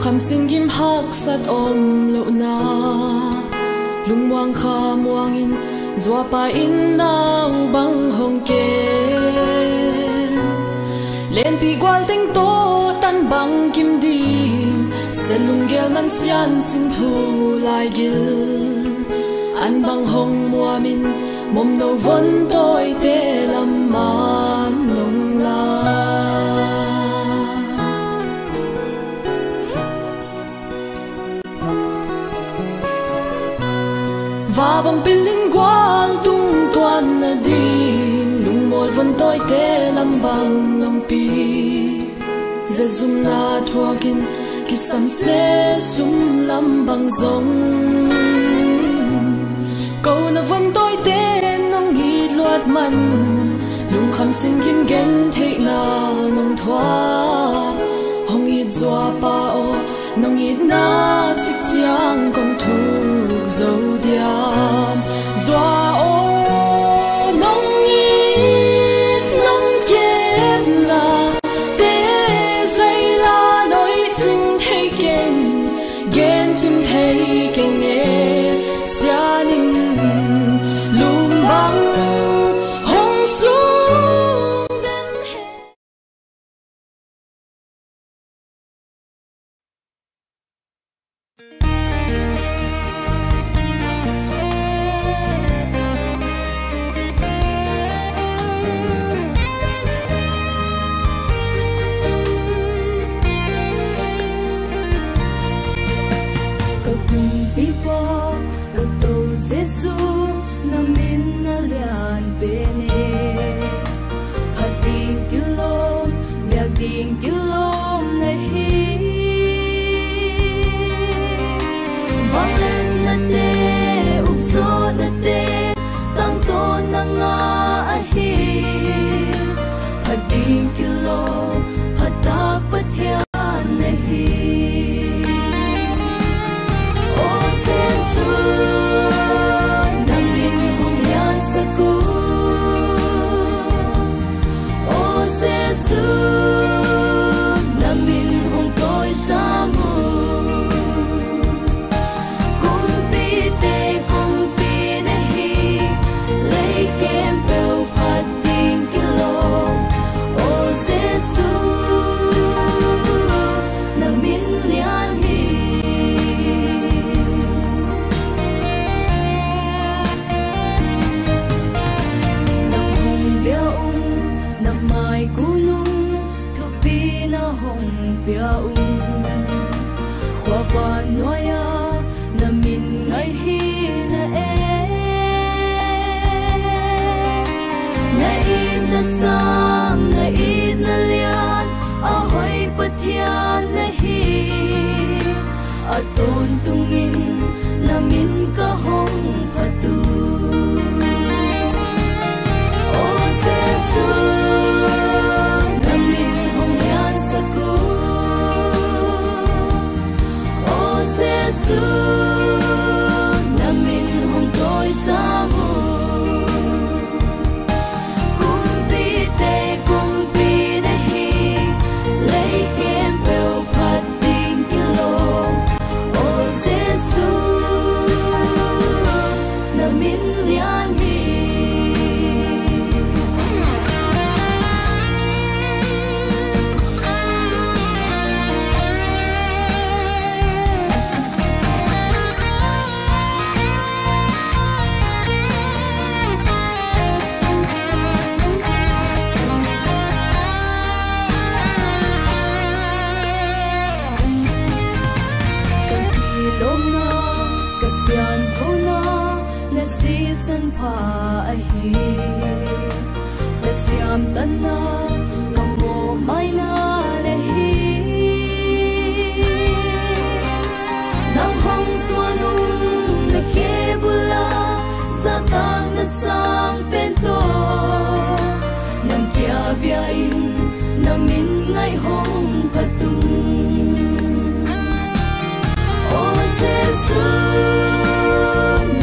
kham sin gim hak sat om lo na lung muang kha muang in zwa pa in nau bang hong ke len pi gwal teng to tan bang kim din se lung gel nan sian sin thu lai gil an bang hong muamin mom no von toi te lam man nong la và bằng piling gwal tung tuan na din lung mol von toi te lam bang ngam pi ze zum na thuakin ki sam se sum lam bang zong câu na von toi te nong hi luat man lung kham sin kim gen thei na nong thwa hong i zwa pa o nong i na chik chiang kon thu zo diam zwa o nong i nong kem na te zai la noi chim thei ken gen chim thei ken e sianin lum bang hong sung den he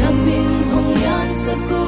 Namin hong yan sa ku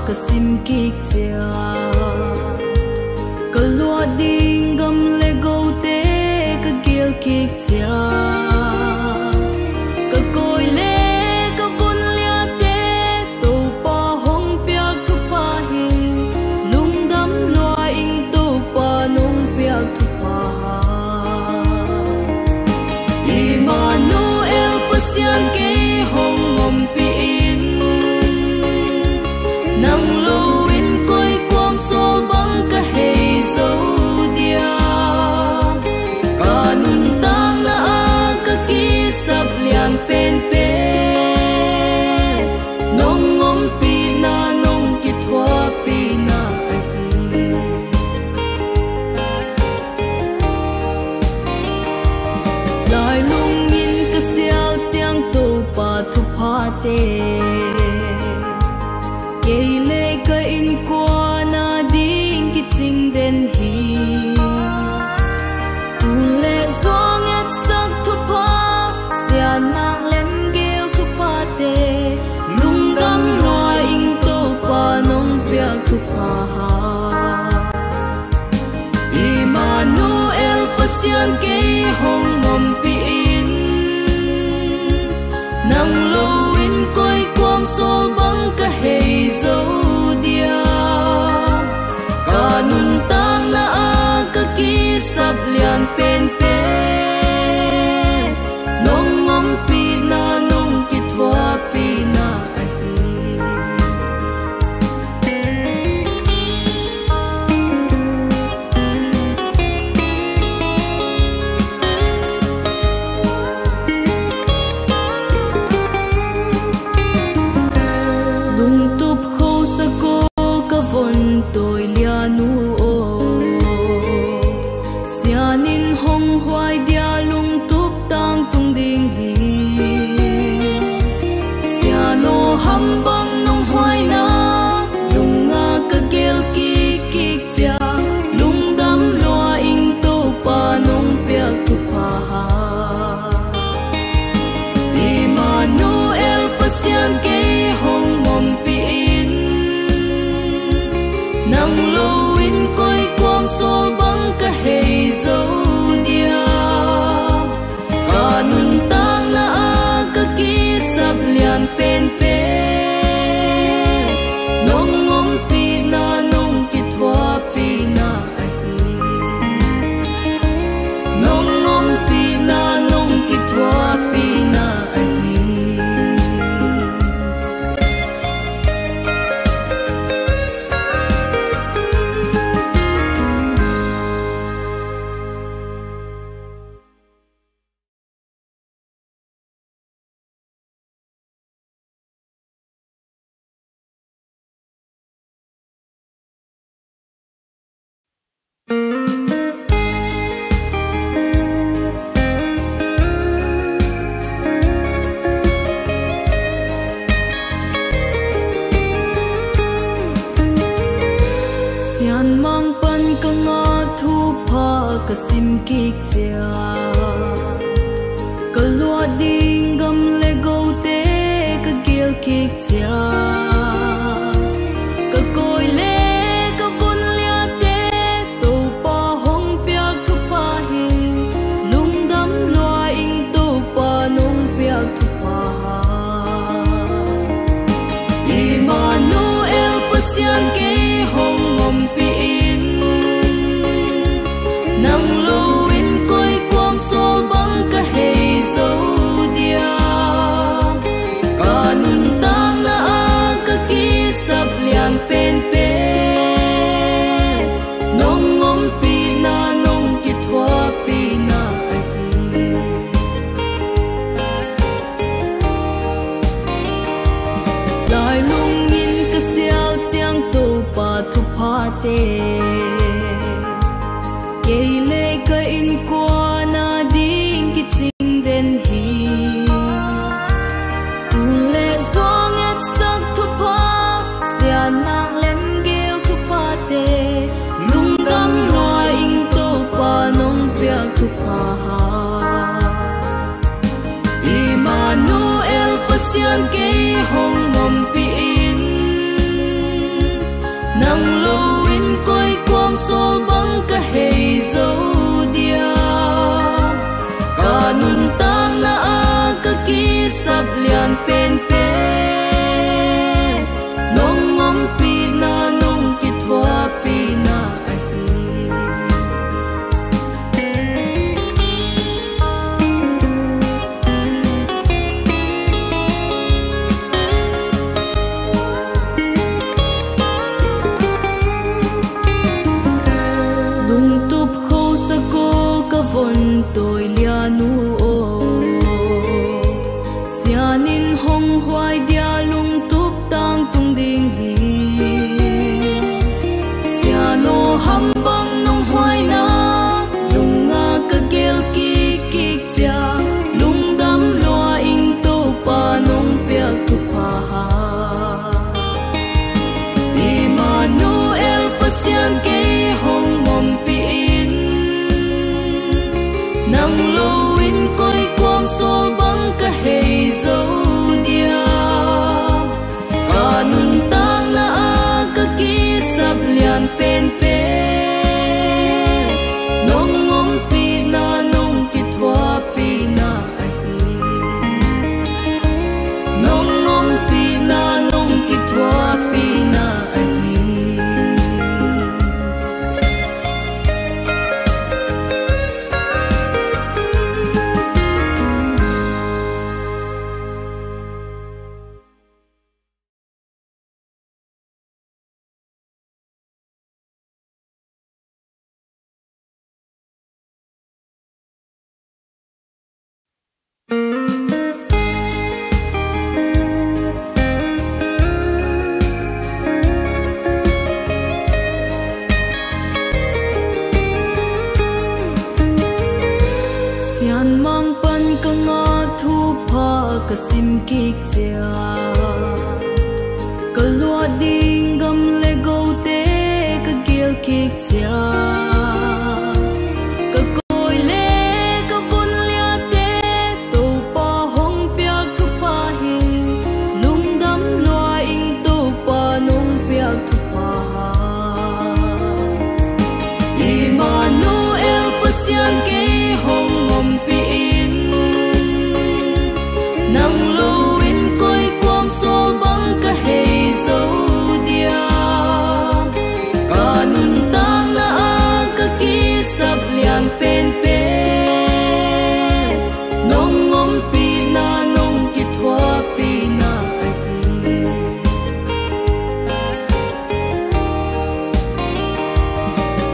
ka sim kik chia ka lua ding gam le go te ka gil kik chia ka koi le ka vun lia te to pa hong pia thu pa hi lung dam lua ing to pa nong pia thu pa Emmanuel pasian ke hong ngom pi in nang loin koi kwam sol bang ka hei zo dia kanun tang na ka ki sap lian pen pe nong ngom pi na nong ki thwa pi na lai lung in ka sial chiang to pa thu pha te Keile ka in kwa na ding ki ching den hi Ule zong et sak thu pa sian mang lem gel thu pa te lung gam loa ing to pa nong pia thu pa Emmanuel pasian ke hong ngom pi in nang loin koi kwam sol bang ka hei zo dia kanun tang na ka ki sap lian pen pe nong ngom pi na nong ki thwa pi na tôi lianu o sianin hong hoai dia lung tup tang tung ding hi siano ham bang nong hoai na lung nga ka gel ki ki cha lung dam loa ing to pa nong pia tu pa Emmanuel pasian ke hong mom pi nang loin koi kwam sol bang ka hei zo dia kanun tang na ka ki sap lian pen pe nong ngom pi na nong ki thwa pi na nong ngom pi na nong ki thwa pi na sian mang pan ka nga thu pha ka sim kik chia ka lua ding gam le go te ka gil kik chia ka koi le ka vun lia te to pa hong pia thu pa hi lung dam loa ing to pa nong pia thu pa Emmanuel pasian ke hong ngom pi in nang loin koi kwam sol bang ka hei zo dia kanun tang na ka ki sap lian pen pe nong ngom pi na nong ki thwa pi na lai lung in ka sial chiang to pa thu pha te Keile ka in kwa na ding ki ching den hi Ule zong et sak thu pa sian mang lem gel thu pa te lung gam loa ing to pa nong pia thu pa Emmanuel pasian ke hong ngom pi in nang lo in koi quam sol bang ka hei zo dia kanun tang na a ka ki sap lian pen pe nong ngom pi na nong ki thwa pi na von tôi lia nu o sianin hong hoài dia lung tup tang tung ding hi siano ham bang nong hoài na lung nga ka gel ki ki cha lung dam loa ing to pa nong pia tu pa ha Emmanuel pasian ke hong mom pi nang lo in koi quam sol bang ka hei zo dia kanun tang na a ka ki sap lian pen pe nong ngom pi na nong ki thwa pi na nong ngom pi na nong ki thwa pi na sian mang pan ka nga thu pha ka sim ki cha ka lua ding gam le go te ka gel ki cha ka koi le ka vun lia te to pa hong pia thu pa hi lung dam lua ing to pa nong pia thu pa Emmanuel pasian ke hong ngom pi in nang lo in koi quam sol bang ka hei zo dia kanun tang na a ka ki sap lian pen pe nong ngom pi na nong ki thwa pi na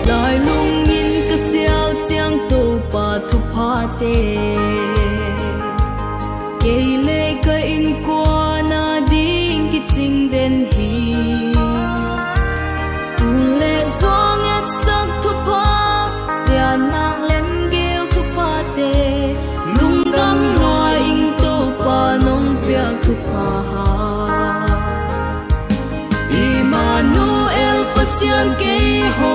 lai lung in ka sial chiang to pa thu pha te kei le ka in kwa na ding ki ching den hi tu le zong et sak thu pha sian mang lem gel thu pha te lung dam loa ing to pa nong pia thu pha Emmanuel pasian ke ho